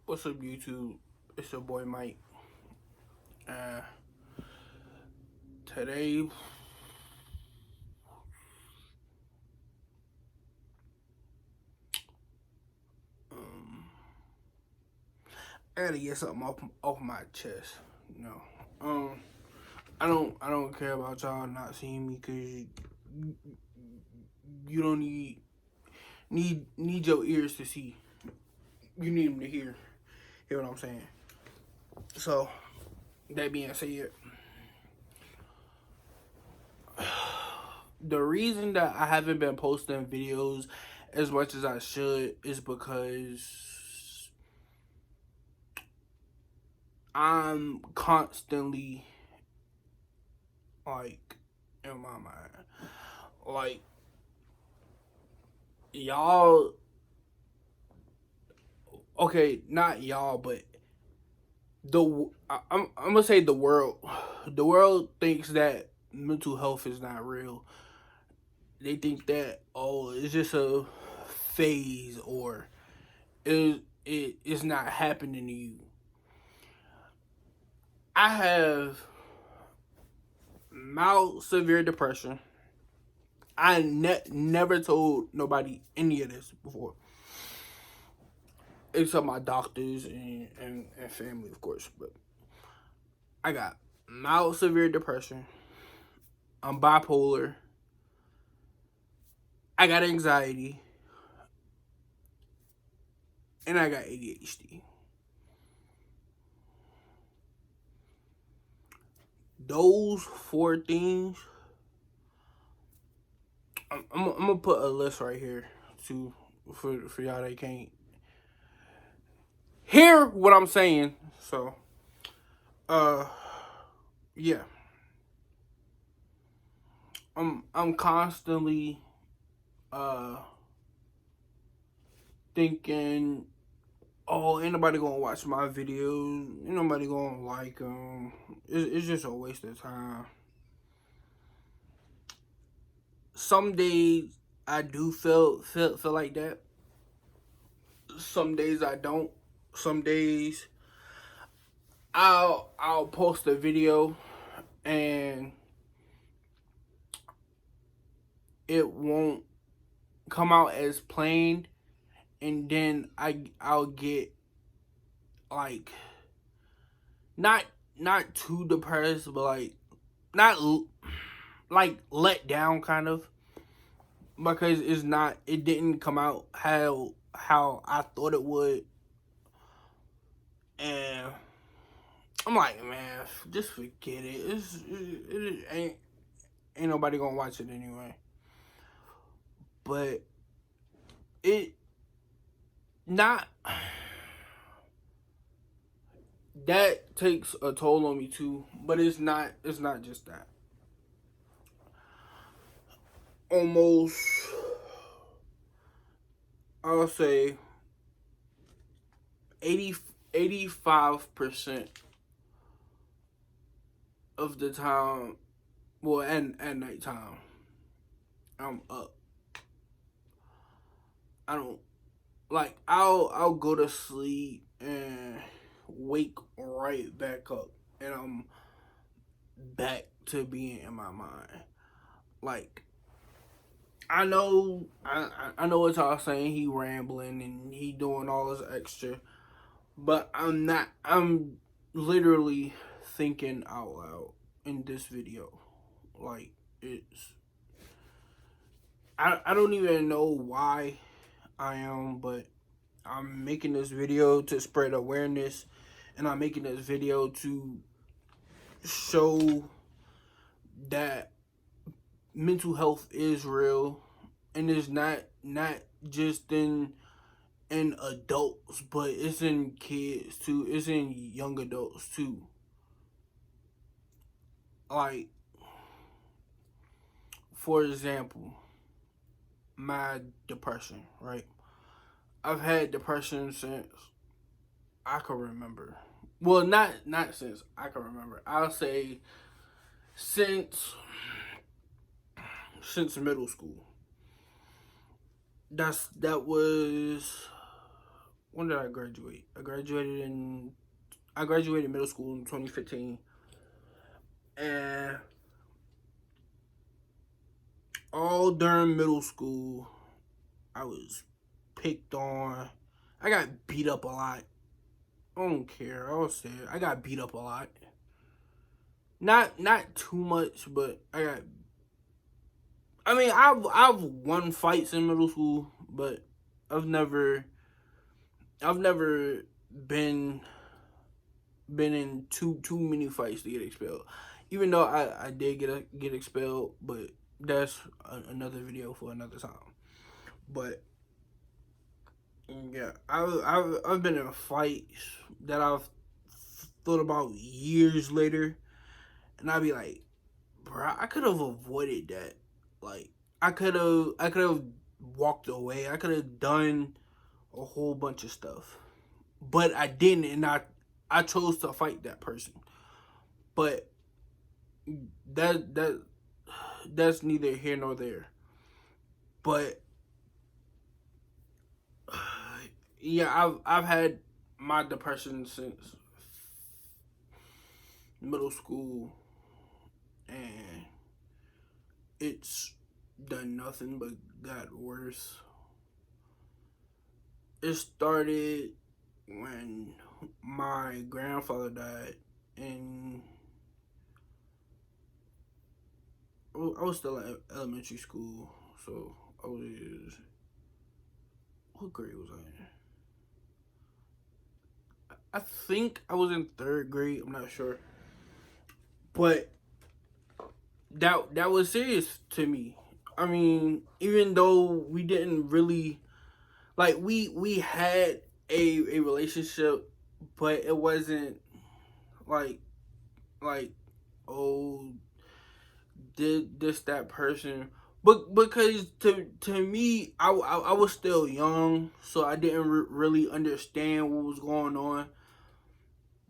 What's up, YouTube? It's your boy Mike. Uh, Today, um, I gotta get something off my chest. You know, I don't care about y'all not seeing me because you don't need your ears to see. You need them to hear. Hear what I'm saying? So, that being said, the reason that I haven't been posting videos as much as I should is because I'm constantly like in my mind, like y'all. Okay, not y'all, but I'm gonna say the world. The world thinks that mental health is not real. They think that it's just a phase or it is not happening to you. I have mild severe depression. I never told nobody any of this before, except my doctors and family, of course. But I got mild severe depression. I'm bipolar. I got anxiety. And I got ADHD. Those four things, I'm gonna put a list right here to for y'all that can't hear what I'm saying. So, uh, yeah, I'm constantly uh thinking, oh, ain't nobody gonna watch my videos, ain't nobody gonna like them. It's just a waste of time. Some days I do feel like that. Some days I don't. Some days I'll post a video and it won't come out as planned, and then I'll get like not not too depressed, but like not like let down kind of, because it didn't come out how I thought it would. And I'm like, man, just forget it. It ain't nobody gonna watch it anyway. But it not that takes a toll on me too. But it's not just that. Almost, I'll say 80 85% of the time, well, and at nighttime, I'm up. I don't like I'll go to sleep and wake right back up, and I'm back to being in my mind. Like, I know what y'all saying, he rambling and he doing all this extra, but I'm not. I'm literally thinking out loud in this video. Like, it's I don't even know why I am, but I'm making this video to spread awareness, and I'm making this video to show that mental health is real, and it's not just in adults, but it's in kids too. It's in young adults too. Like, for example, my depression, right? I've had depression since I can remember. Well, not since I can remember. I'll say since middle school. That was when did I graduate? I graduated middle school in 2015, and all during middle school, I was picked on. I got beat up a lot. I don't care. I'll say it. I got beat up a lot. Not too much, but I got. I mean, I've won fights in middle school, but I've never been in too many fights to get expelled. Even though I did get expelled, but that's another video for another time. But yeah, I've been in fights that I've thought about years later, and I'd be like, bro, I could have avoided that. Like, I could have walked away. I could have done a whole bunch of stuff, but I didn't, and I chose to fight that person. But that's neither here nor there. But yeah, I've had my depression since middle school, and it's done nothing but got worse. It started when my grandfather died, and I was still in elementary school, so I was, what grade was I in? I think I was in third grade. I'm not sure, but that was serious to me. I mean, even though we didn't really like we had a relationship, but it wasn't like oh, did this that person. But because to me, I was still young, so I didn't really understand what was going on.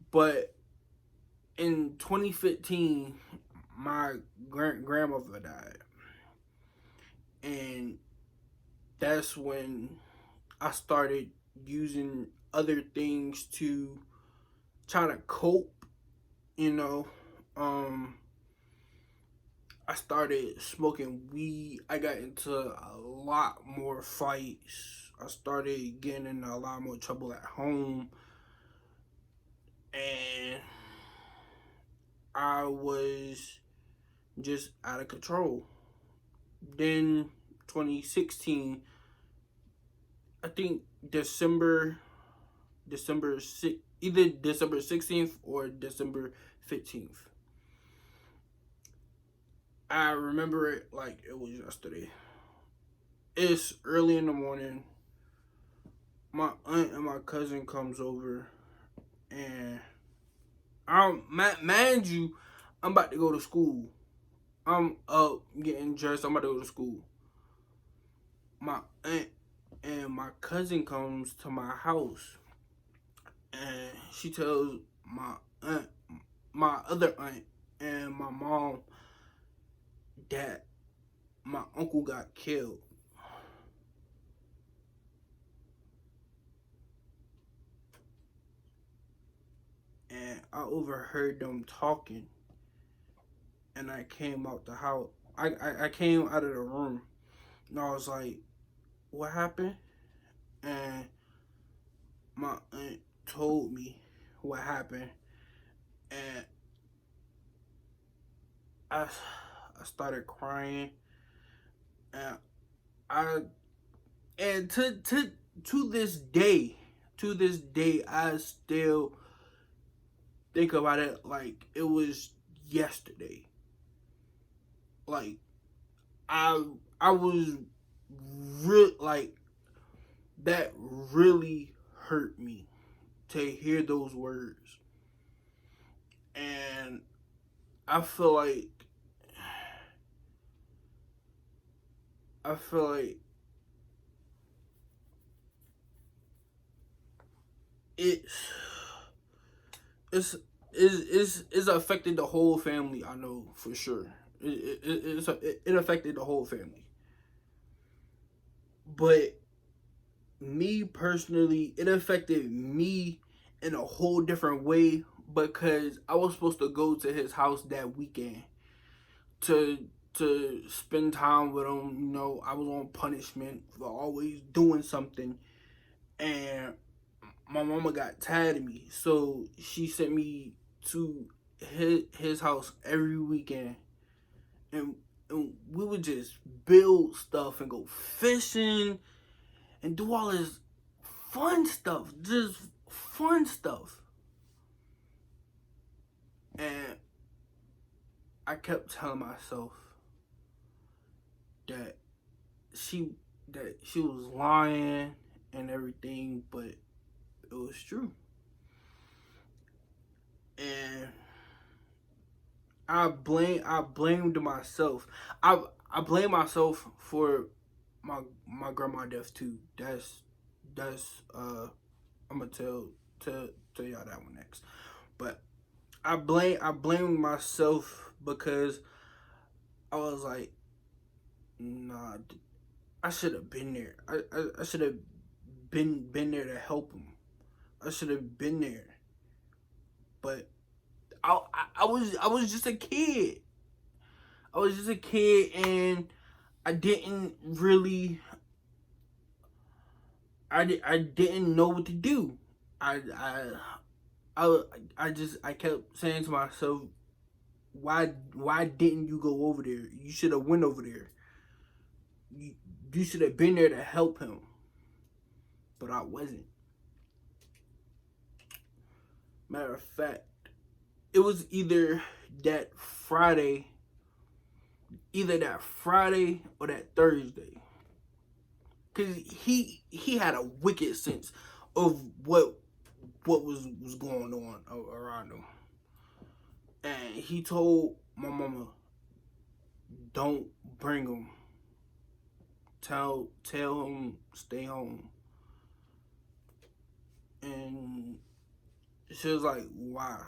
But in 2015, my grandmother died, and that's when I started using other things to try to cope. You know, I started smoking weed. I got into a lot more fights. I started getting in a lot more trouble at home, and I was just out of control. Then 2016, I think either December 16th or December 15th. I remember it like it was yesterday. It's early in the morning. My aunt and my cousin comes over, and mind you, I'm about to go to school. I'm up getting dressed. I'm about to go to school. My aunt and my cousin comes to my house, and she tells my other aunt, and my mom that my uncle got killed. And I overheard them talking, and I came out the house. I came out of the room, and I was like, what happened? And my aunt told me what happened, and I started crying, and I and to this day, I still think about it like it was yesterday. Like I was real, like that really hurt me to hear those words, and I feel like it's it's it's affected the whole family. I know for sure. It affected the whole family. But me personally, it affected me in a whole different way because I was supposed to go to his house that weekend to spend time with him. You know, I was on punishment for always doing something, and my mama got tired of me, so she sent me to his house every weekend, and we would just build stuff and go fishing and do all this fun stuff, just fun stuff. And I kept telling myself that she she was lying and everything, but it was true. And I blamed myself. I blame myself for my grandma death too. That's I'm gonna tell y'all that one next. But I blame myself because I was like, nah, I should have been there. I should have been there to help him. I should have been there. But I was just a kid. I was just a kid, and I didn't really I didn't know what to do. I I kept saying to myself, why didn't you go over there? You should have went over there. You should have been there to help him. But I wasn't. Matter of fact, it was either that Friday or that Thursday. Cause he had a wicked sense of what was going on around him. And he told my mama, don't bring him. Tell him stay home. And she was like, why?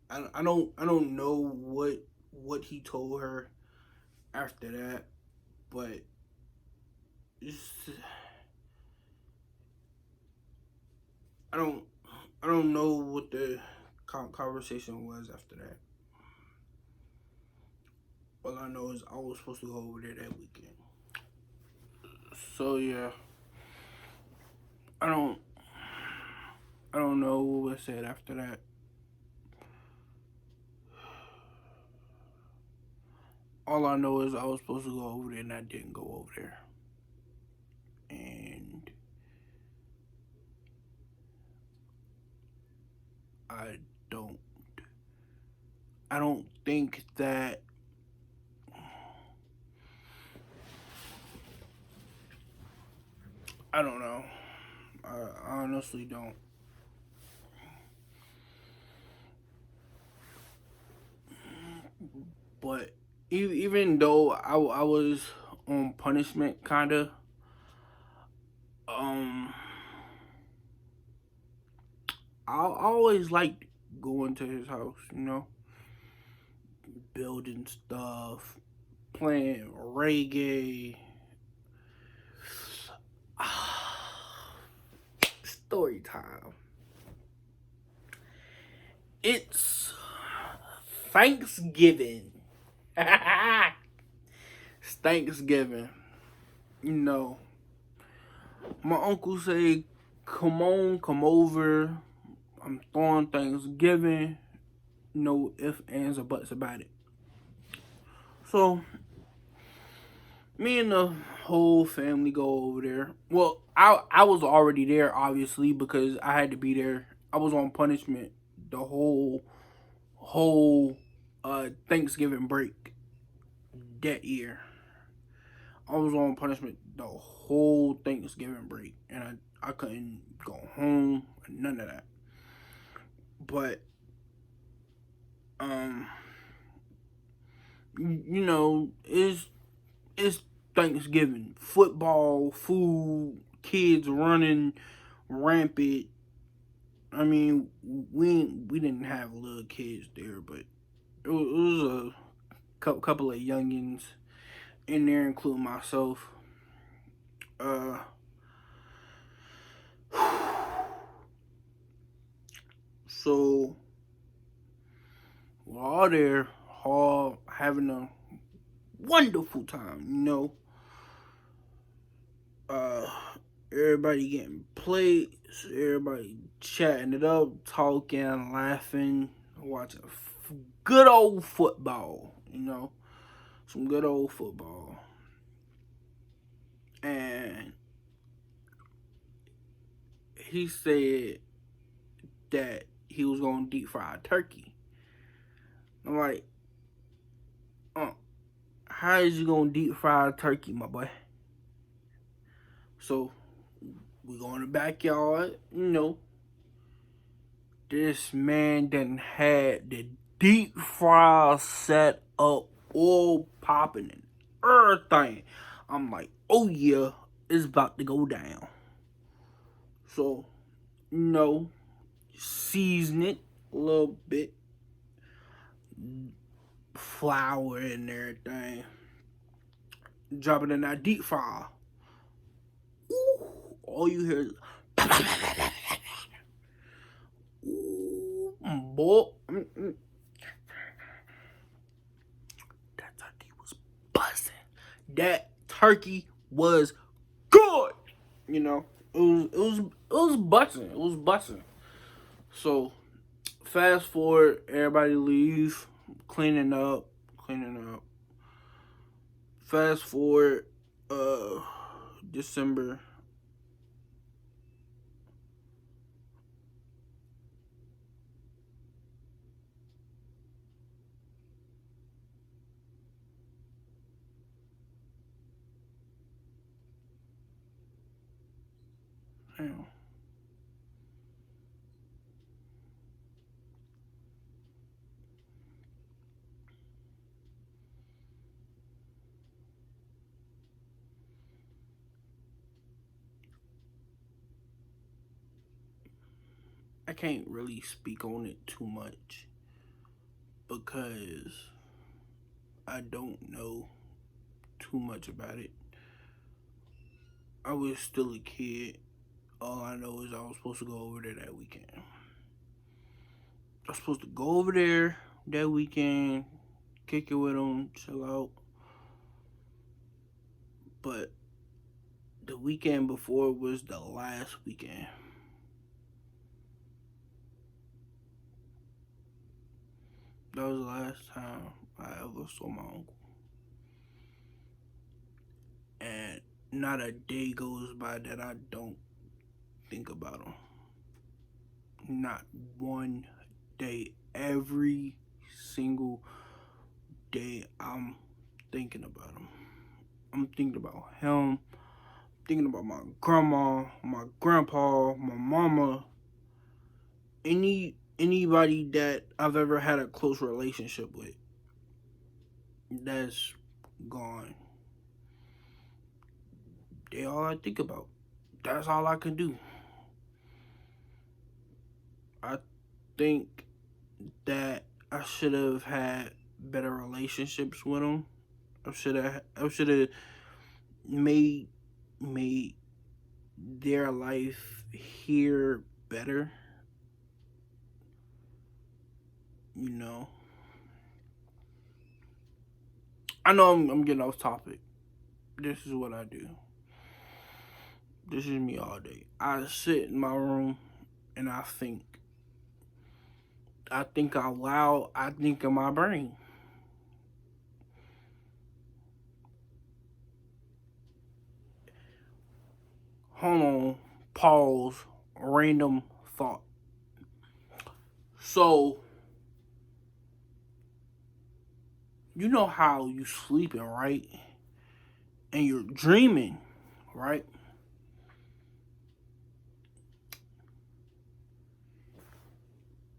I don't know what he told her after that, but it's, I don't know what the conversation was after that. All I know is I was supposed to go over there that weekend. So yeah, I don't know what was said after that. All I know is I was supposed to go over there and I didn't go over there. And I don't think that I don't know. I honestly don't. But even though I was on punishment, kinda, I always liked going to his house. You know, building stuff, playing reggae. Story time. It's Thanksgiving. It's Thanksgiving. You know, my uncle say, come on, come over. I'm throwing Thanksgiving. No ifs, ands, or buts about it. So, me and the whole family go over there. Well, I was already there, obviously, because I had to be there. I was on punishment the whole Thanksgiving break that year. I was on punishment the whole Thanksgiving break, and I couldn't go home, none of that. But you know, it's Thanksgiving, football, food, kids running rampant. I mean, we didn't have little kids there, but it was a couple of youngins in there, including myself. So we're all there, all having a wonderful time, you know. Uh, everybody getting plates, everybody chatting it up, talking, laughing, watching good old football, you know, some good old football. And he said that he was gonna deep fry a turkey. I'm like, how is you gonna deep fry a turkey, my boy? So we go in the backyard, you know. This man done had the deep fry set up, all popping and everything. I'm like, oh yeah, it's about to go down. So, you know, season it a little bit, flour and everything. Drop it in that deep fryer. Ooh, all you hear is ooh, boy. That turkey was buzzing. That turkey was good. You know, it was busting. It was busting. So fast forward, everybody leave, cleaning up. Fast forward, December. Damn. I can't really speak on it too much because I don't know too much about it. I was still a kid. All I know is I was supposed to go over there that weekend. I was supposed to go over there that weekend, kick it with them, chill out. But the weekend before was the last weekend. That was the last time I ever saw my uncle. And not a day goes by that I don't think about him. Not one day. Every single day I'm thinking about him. I'm thinking about him. Thinking about my grandma, my grandpa, my mama, anybody that I've ever had a close relationship with. That's gone. They all I think about. That's all I can do. I think that I should have had better relationships with them. I should have made their life here better. You know. I know I'm getting off topic. This is what I do. This is me all day. I sit in my room and I think. I think out loud. I think in my brain. Hold on. Pause. Random thought. So, you know how you sleeping, right? And you're dreaming, right?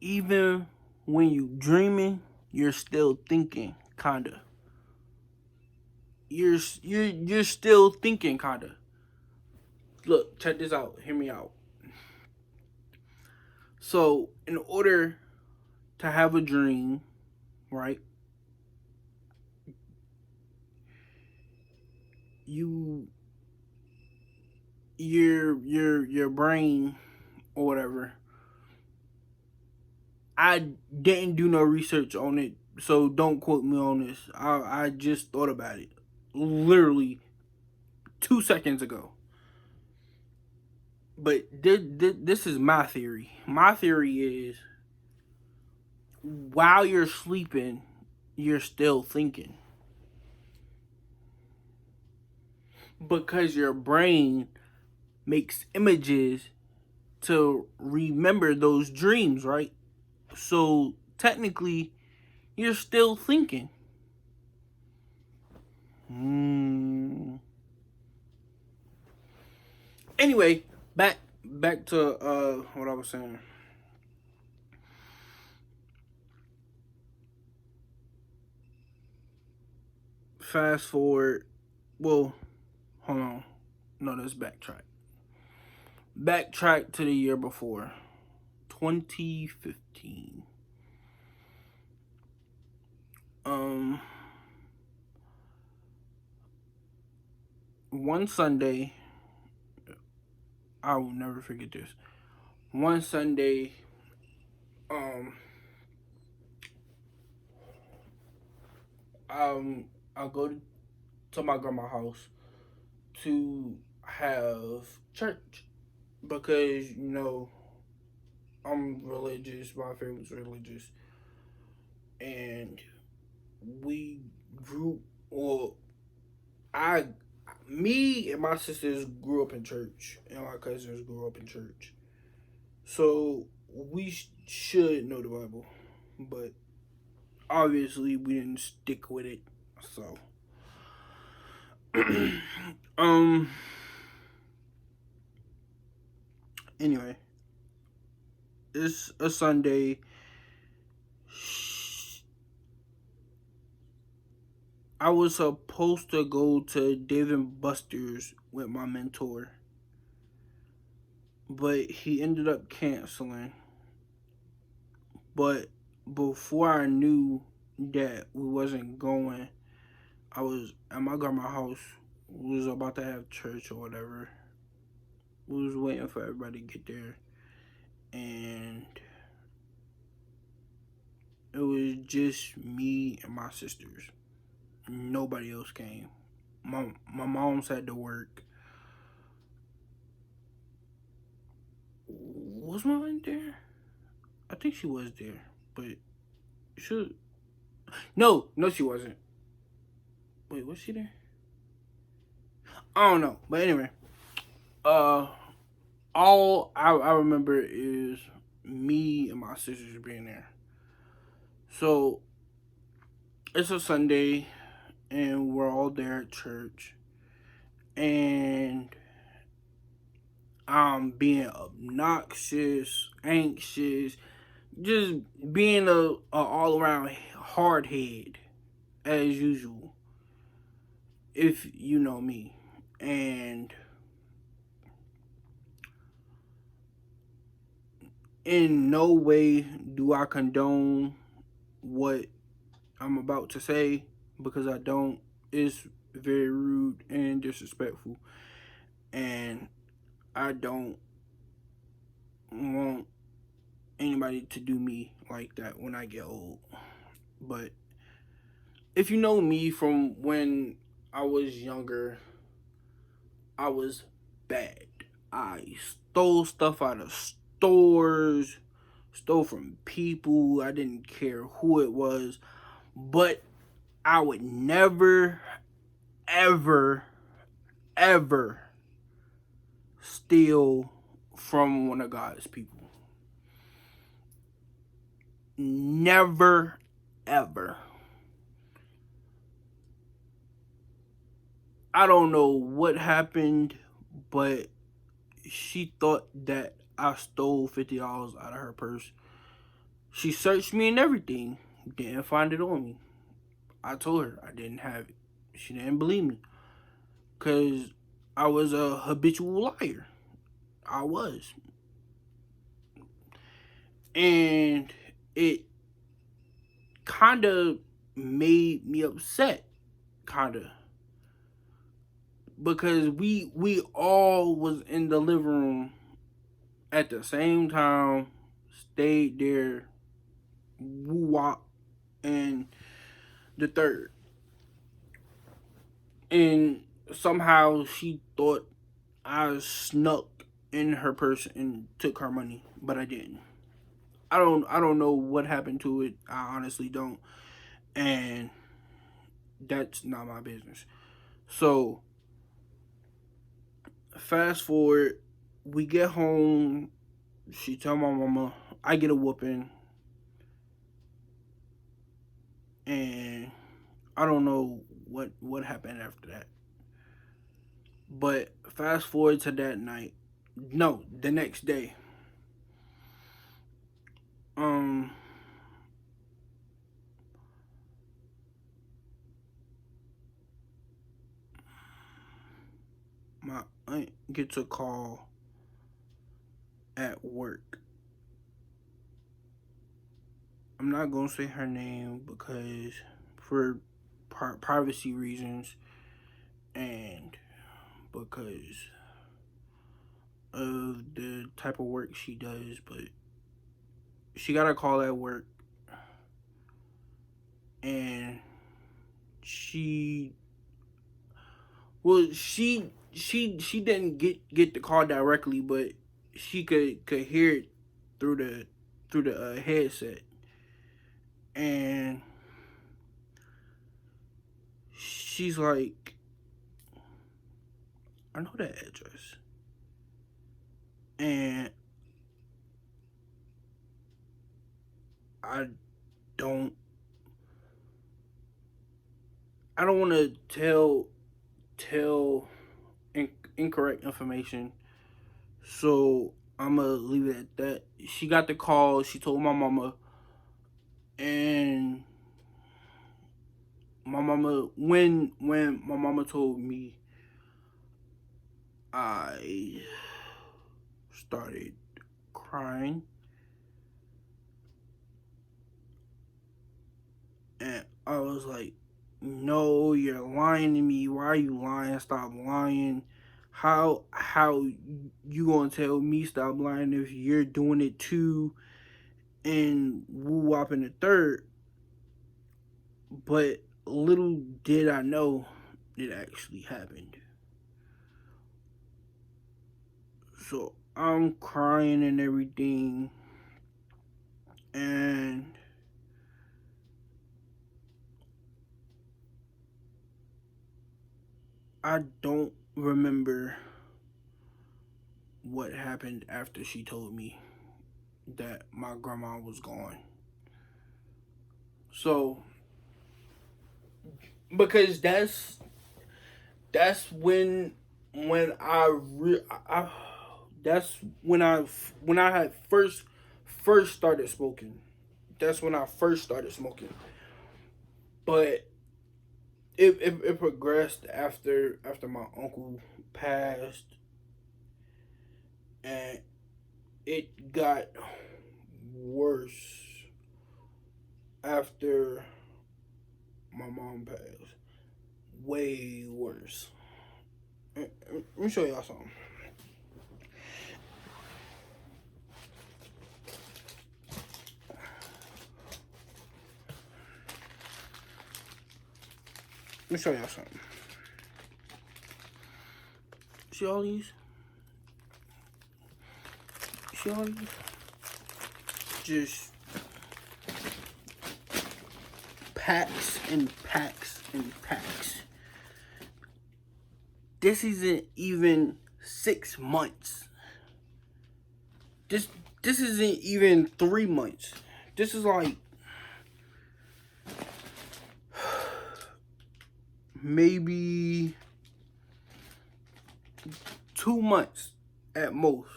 Even when you dreaming, you're still thinking, kinda. You're still thinking, kinda. Look, check this out. Hear me out. So, in order to have a dream, right? You your brain or whatever I didn't do no research on it, so don't quote me on this. I just thought about it literally 2 seconds ago. But this is my theory. My theory is while you're sleeping, you're still thinking. Because your brain makes images to remember those dreams, right? So technically, you're still thinking. Anyway, back to what I was saying. Fast forward. Well, hold on. No, let's backtrack. Backtrack to the year before, 2015. One Sunday, I will never forget this. One Sunday, I go to my grandma's house to have church because I'm religious. My family's religious, and we grew. Well, me and my sisters grew up in church, and my cousins grew up in church. So we should know the Bible, but obviously we didn't stick with it. So, anyway, it's a Sunday. I was supposed to go to Dave and Buster's with my mentor, but he ended up canceling. But before I knew that we wasn't going, I was at my grandma's house. We was about to have church or whatever. We was waiting for everybody to get there, and it was just me and my sisters. Nobody else came. My mom's had to work. Was mine there? I think she was there, but no, she wasn't. Wait, was she there? I don't know, but anyway, all I remember is me and my sisters being there. So it's a Sunday, and we're all there at church, and I'm being obnoxious, anxious, just being a all around hard head as usual, if you know me. And in no way do I condone what I'm about to say, because I don't. It's very rude and disrespectful, and I don't want anybody to do me like that when I get old. But if you know me from when I was younger, I was bad. I stole stuff out of stores, stole from people. I didn't care who it was, but I would never, ever, ever steal from one of God's people. Never, ever. I don't know what happened, but she thought that I stole $50 out of her purse. She searched me and everything, didn't find it on me. I told her I didn't have it. She didn't believe me, because I was a habitual liar. I was. And it kind of made me upset, kind of, because we all was in the living room at the same time, stayed there Woo Wop and the third. And somehow she thought I snuck in her purse and took her money, but I didn't. I don't know what happened to it. I honestly don't. And that's not my business. So fast forward, we get home, she tell my mama, I get a whooping, and I don't know what happened after that. But fast forward to that night. No, the next day. Um my aunt gets a call at work. I'm not gonna say her name because for privacy reasons and because of the type of work she does, but she got a call at work and she well she didn't get the call directly, but she could hear it through the headset, and she's like, I know that address. And I don't I don't want to tell incorrect information, so I'm gonna leave it at that. She got the call. She told my mama, and my mama when my mama told me, I started crying, and I was like, "No, you're lying to me. Why are you lying? Stop lying. How you gonna tell me stop lying if you're doing it too?" And Woo Wop in the third. But little did I know it actually happened. So I'm crying and everything, and I don't remember what happened after she told me that my grandma was gone. So because that's when I that's when I had first started smoking. That's when I first started smoking. But it progressed after my uncle passed, and it got worse after my mom passed. Way worse. Let me show y'all something. Let me show y'all something. See all these? See all these? Just packs and packs and packs. This isn't even 6 months. This isn't even 3 months. This is like maybe 2 months at most.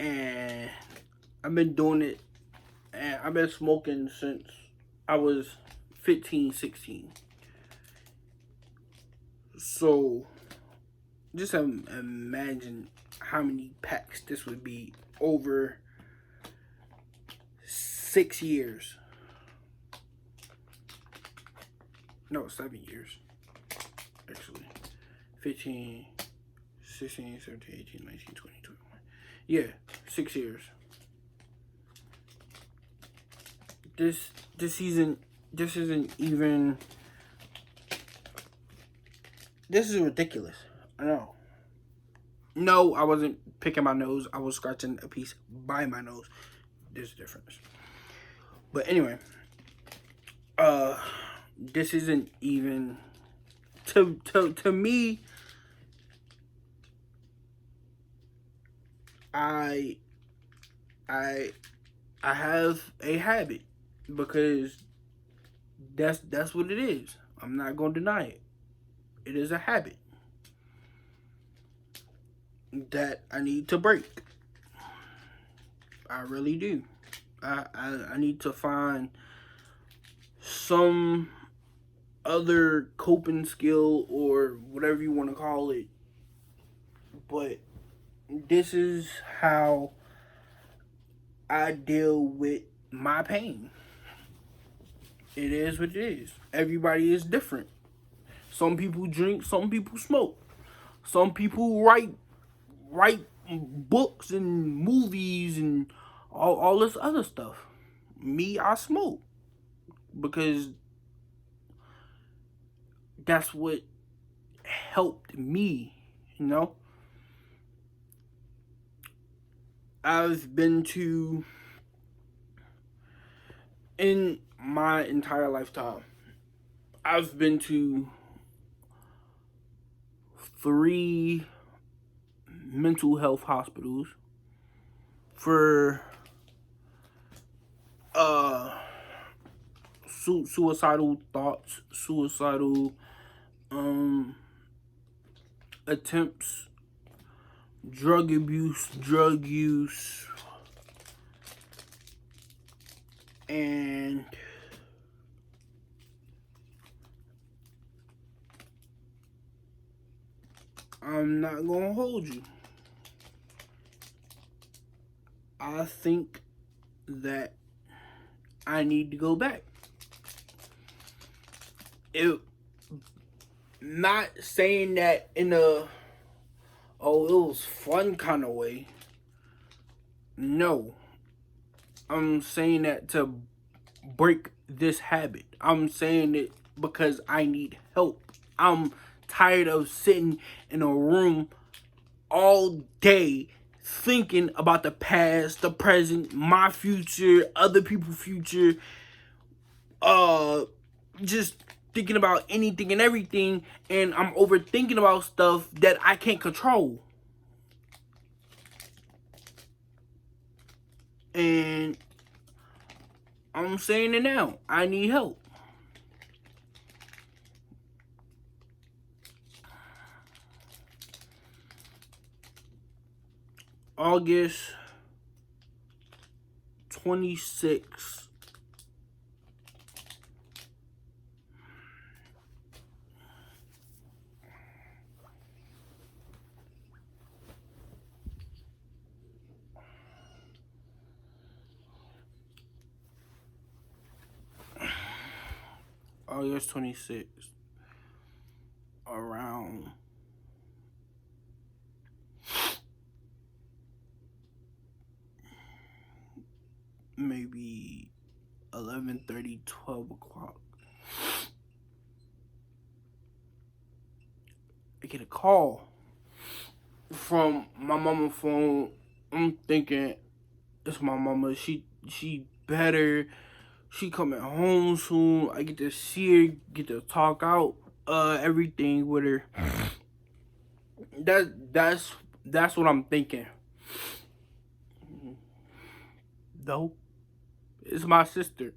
And I've been doing it, and I've been smoking since I was 15, 16. So just imagine how many packs this would be over 6 years. No, 7 years. Actually. 15, 16, 17, 18, 19, 20, 21. Yeah, 6 years. this isn't even. This is ridiculous. I know. No, I wasn't picking my nose. I was scratching a piece by my nose. There's a difference. But anyway, this isn't even to me. I have a habit because that's what it is. I'm not gonna deny it. It is a habit that I need to break. I really do. I need to find some other coping skill or whatever you want to call it. But this is how I deal with my pain. It is what it is. Everybody is different. Some people drink, some people smoke. Some people write books and movies and all this other stuff. Me, I smoke because that's what helped me, you know. I've been to, in my entire lifetime, I've been to 3 mental health hospitals for suicidal thoughts, suicidal attempts, drug abuse, drug use, and I'm not gonna hold you. I think that I need to go back. Not saying that in a, oh, it was fun kind of way. No. I'm saying that to break this habit. I'm saying it because I need help. I'm tired of sitting in a room all day thinking about the past, the present, my future, other people's future, just thinking about anything and everything, and I'm overthinking about stuff that I can't control. And I'm saying it now. I need help. August 26th. August 26th. Around maybe 11:30, 12 o'clock. I get a call from my mama's phone. I'm thinking it's my mama. She better. She coming home soon. I get to see her, get to talk out everything with her. That's what I'm thinking. Though it's my sister.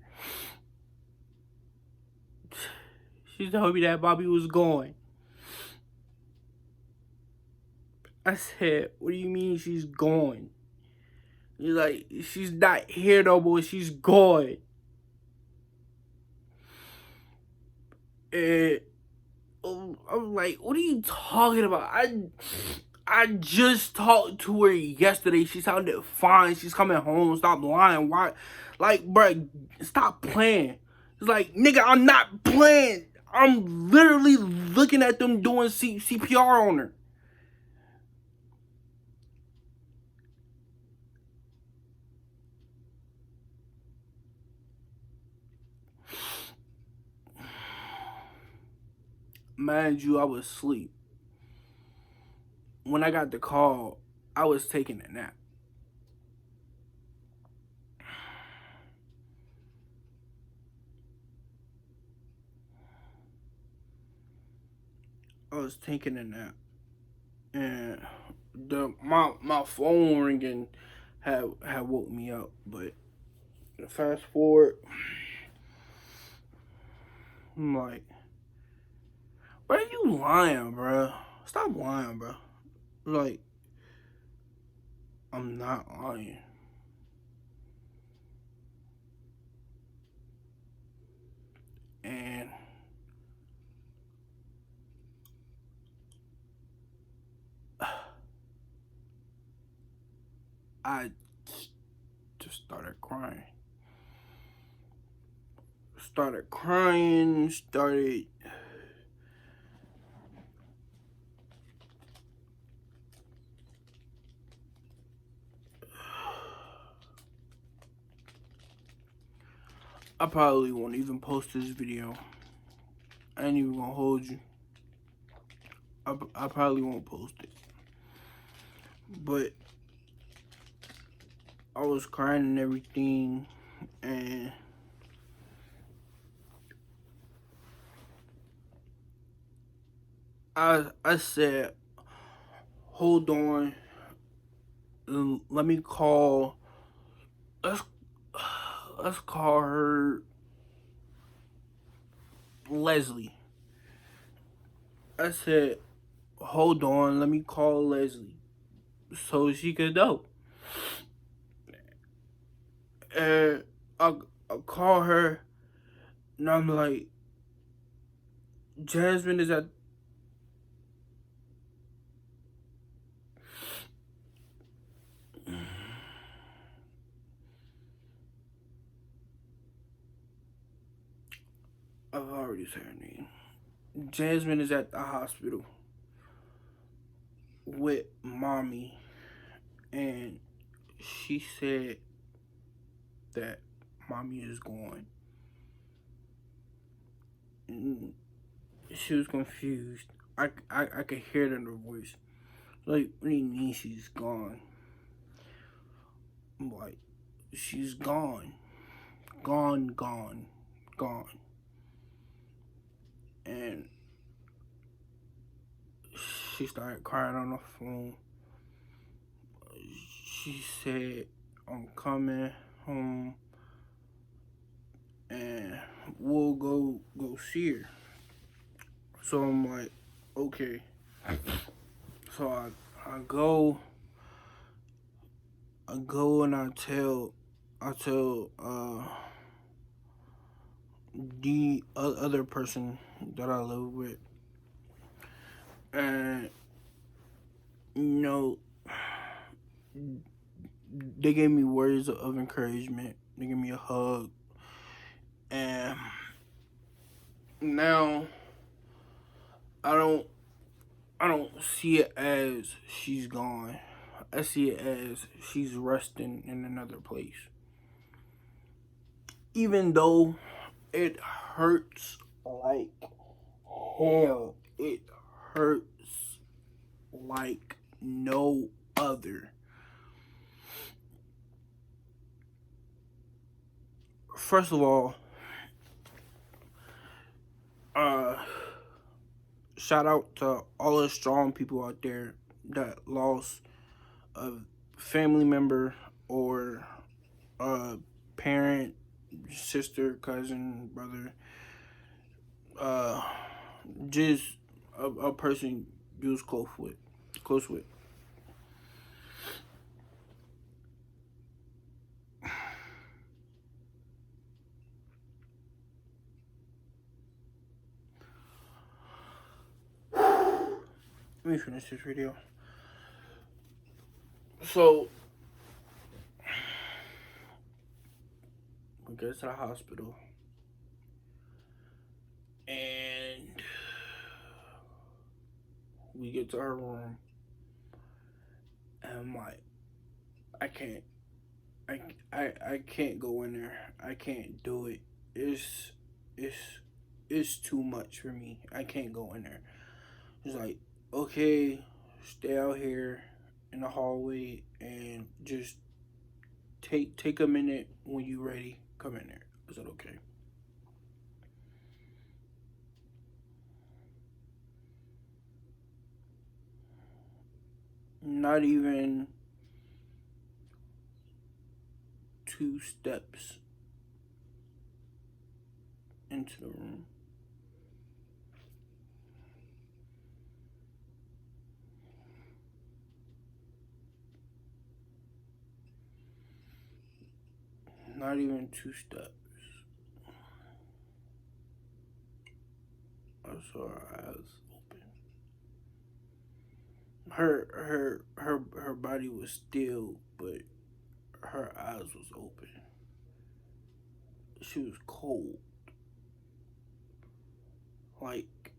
She told me that Bobby was going. I said, what do you mean she's gone? You're like, she's not here no more, she's gone. And I'm like, what are you talking about? I just talked to her yesterday. She sounded fine. She's coming home. Stop lying. Why? Like, bruh, stop playing. It's like, nigga, I'm not playing. I'm literally looking at them doing CPR on her. Mind you, I was asleep. When I got the call, I was taking a nap. I was taking a nap, and my phone ringing had woke me up. But fast forward, I'm like, bro, you lying, bro? Stop lying, bro. Like, I'm not lying. And I just started crying. I probably won't even post this video. I ain't even gonna hold you. I probably won't post it. But I was crying and everything, and I said, hold on, let me call, let's call her Leslie. I said, hold on, let me call Leslie so she could know. And I call her, and I'm like, Jasmine is at. I've already said her name. Jasmine is at the hospital with mommy, and she said that mommy is gone. And she was confused. I could hear it in her voice. Like, what do you mean she's gone? I'm like, she's gone. Gone. And she started crying on the phone. She said, I'm coming home and we'll go see her. So I'm like, okay. So I go and I tell the other person that I live with, and you know, they gave me words of encouragement. They gave me a hug, and now I don't see it as she's gone. I see it as she's resting in another place. Even though it hurts like hell, it hurts like no other. First of all, shout out to all the strong people out there that lost a family member or a parent, sister, cousin, brother, just a person you was close with. Let me finish this video. So we get to the hospital, and we get to her room, and I'm like, I can't go in there. I can't do it. It's it's too much for me. I can't go in there. It's like, okay, stay out here in the hallway and just take a minute. When you ready, come in there. I said, okay. Not even 2 steps into the room. Not even 2 steps. I saw her eyes open. Her body was still, but her eyes was open. She was cold. Like,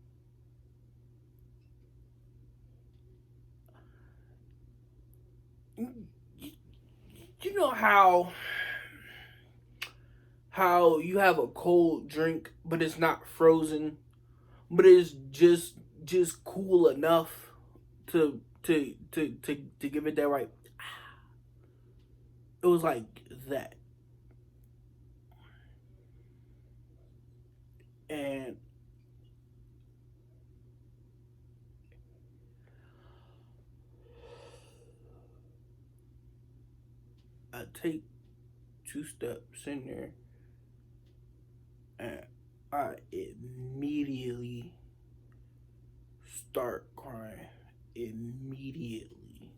you know how you have a cold drink but it's not frozen, but it's just cool enough to give it that right. It was like that. And I take 2 steps in there and I immediately start crying. Immediately.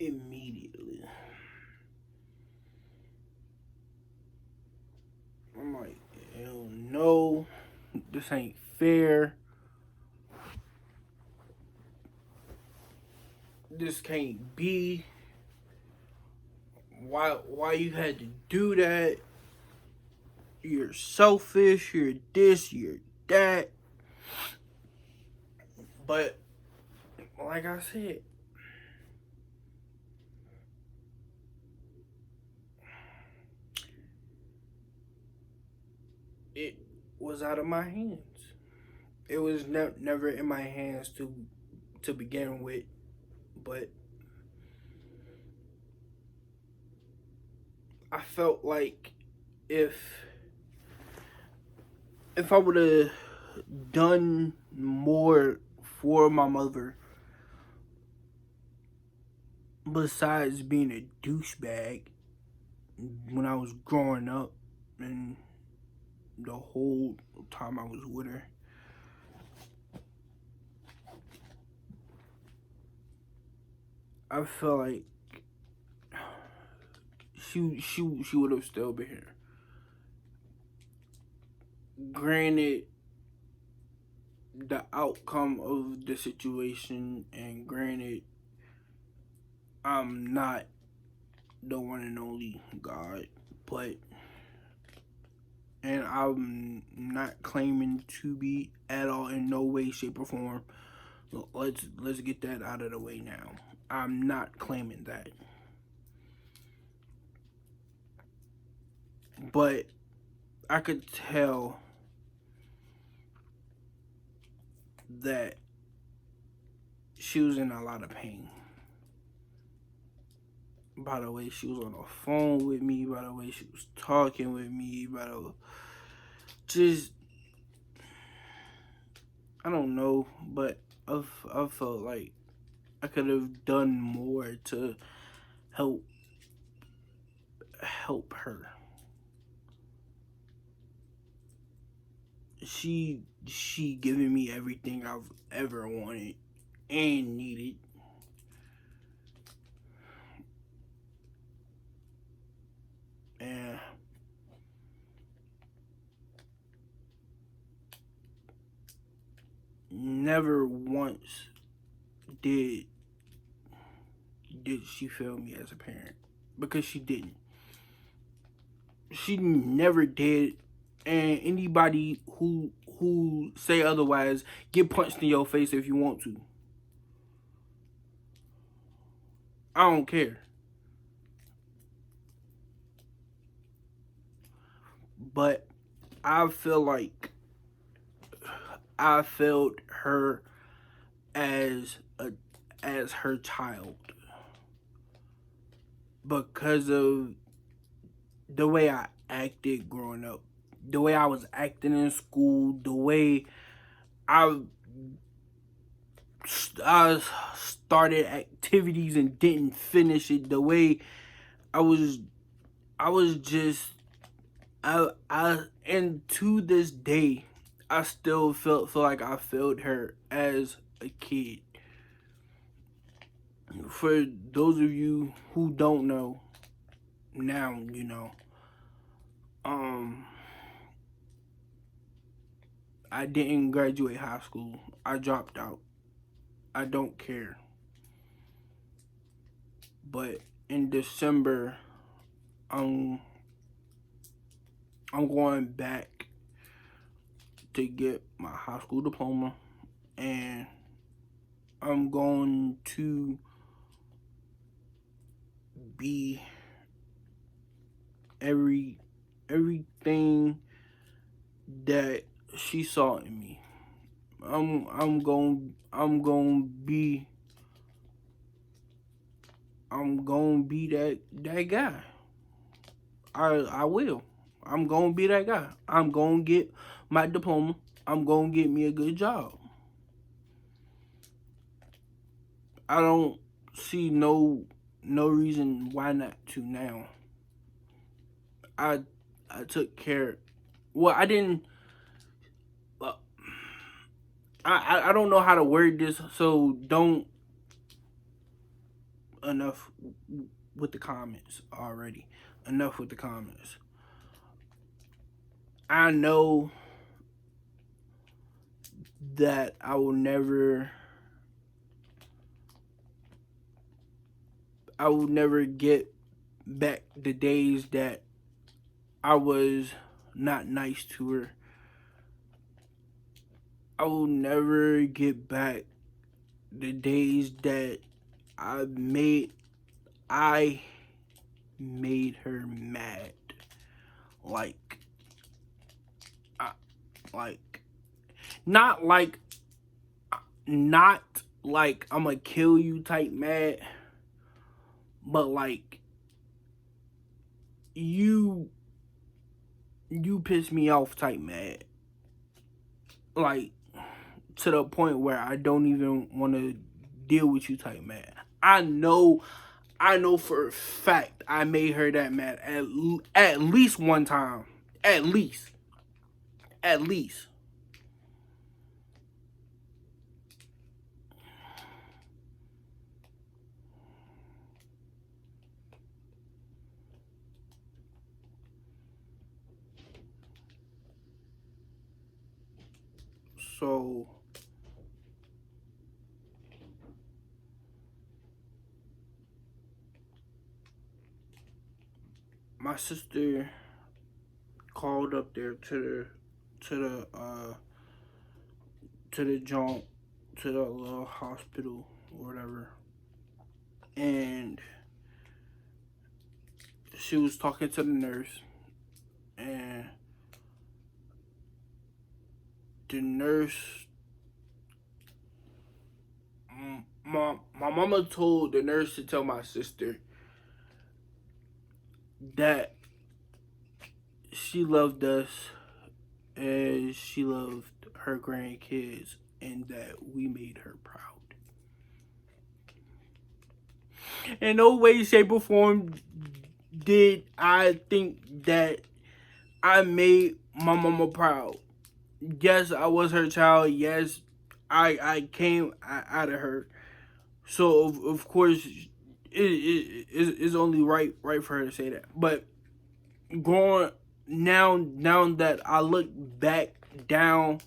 Immediately. I'm like, hell no, this ain't fair. This can't be. Why you had to do that? You're selfish, you're this, you're that. But like I said, it was out of my hands. It was never in my hands to begin with, but I felt like if I would have done more for my mother besides being a douchebag when I was growing up and the whole time I was with her, I felt like she would have still been here. Granted, the outcome of the situation, and granted, I'm not the one and only God, but and I'm not claiming to be at all in no way, shape, or form. Let's get that out of the way now. I'm not claiming that. But I could tell that she was in a lot of pain. By the way she was on the phone with me, by the way she was talking with me, by the just, I don't know, but I felt like I could have done more to help her. She giving me everything I've ever wanted and needed. And never once did she fail me as a parent, because she didn't. She never did. And anybody who who say otherwise get punched in your face if you want to. I don't care. But I feel like I failed her as her child because of the way I acted growing up, the way I was acting in school, the way I started activities and didn't finish it, the way I was just and to this day I still feel like I failed her as a kid. For those of you who don't know, now you know. I didn't graduate high school. I dropped out. I don't care. But in December, I'm going back to get my high school diploma, and I'm going to be everything that she saw in me. I'm gonna be that guy. I will. I'm gonna be that guy. I'm gonna get my diploma. I'm gonna get me a good job. I don't see no reason why not to now. I took care. Well, I didn't. I don't know how to word this, so don't. Enough with the comments already. Enough with the comments. I know that I will never get back the days that I was not nice to her. I will never get back the days that I made her mad. Not like I'ma kill you type mad, but like you piss me off type mad. Like to the point where I don't even want to deal with you type mad. I know for a fact I made her that mad at least one time. At least. So my sister called up there to the joint, to the little hospital or whatever, and she was talking to the nurse, and the nurse, my mama told the nurse to tell my sister that she loved us as she loved her grandkids, and that we made her proud. In no way, shape, or form did I think that I made my mama proud. Yes, I was her child. Yes, I came out of her. So of course, it's only right for her to say that. But growing now that I look back down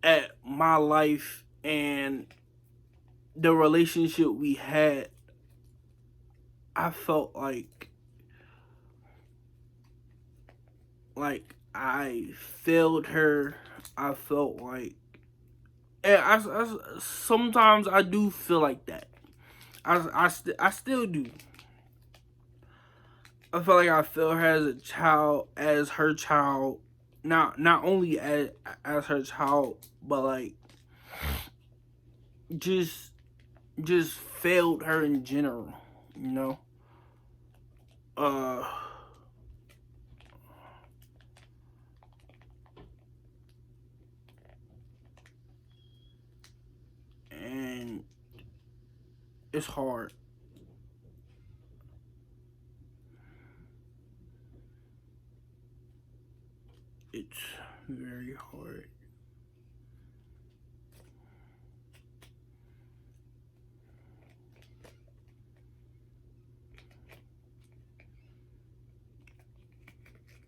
at my life and the relationship we had, I felt like I failed her. I felt like, and sometimes I do feel like that. I still do. I feel like I failed her as a child, as her child. Not only as her child, but like just just failed her in general. You know. Uh. And it's hard. It's very hard.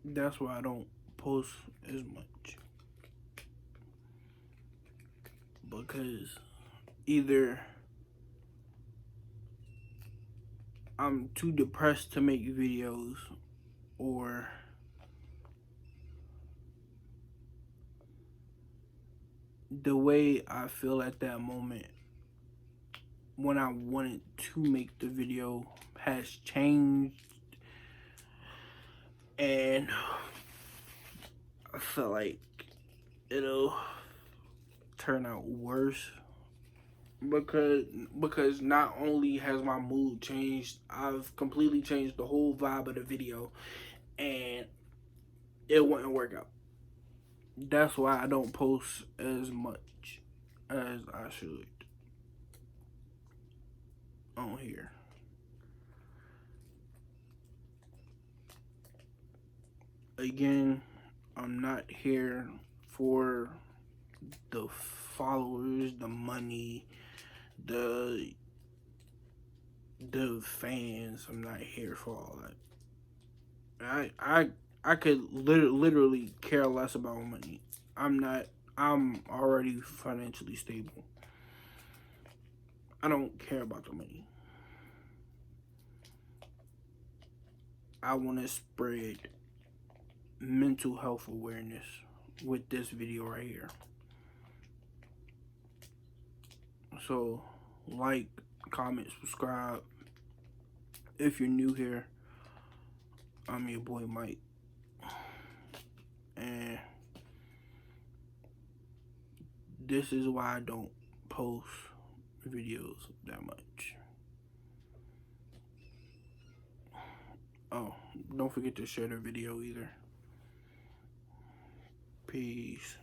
That's why I don't post as much. Because either I'm too depressed to make videos, or the way I feel at that moment when I wanted to make the video has changed, and I feel like it'll turn out worse because not only has my mood changed, I've completely changed the whole vibe of the video, and it wouldn't work out. That's why I don't post as much as I should on here. Again, I'm not here for the followers, the money, the fans. I'm not here for all that. I could literally care less about money. I'm already financially stable. I don't care about the money. I want to spread mental health awareness with this video right here. So, like, comment, subscribe. If you're new here, I'm your boy Mike. And this is why I don't post videos that much. Oh, don't forget to share the video either. Peace.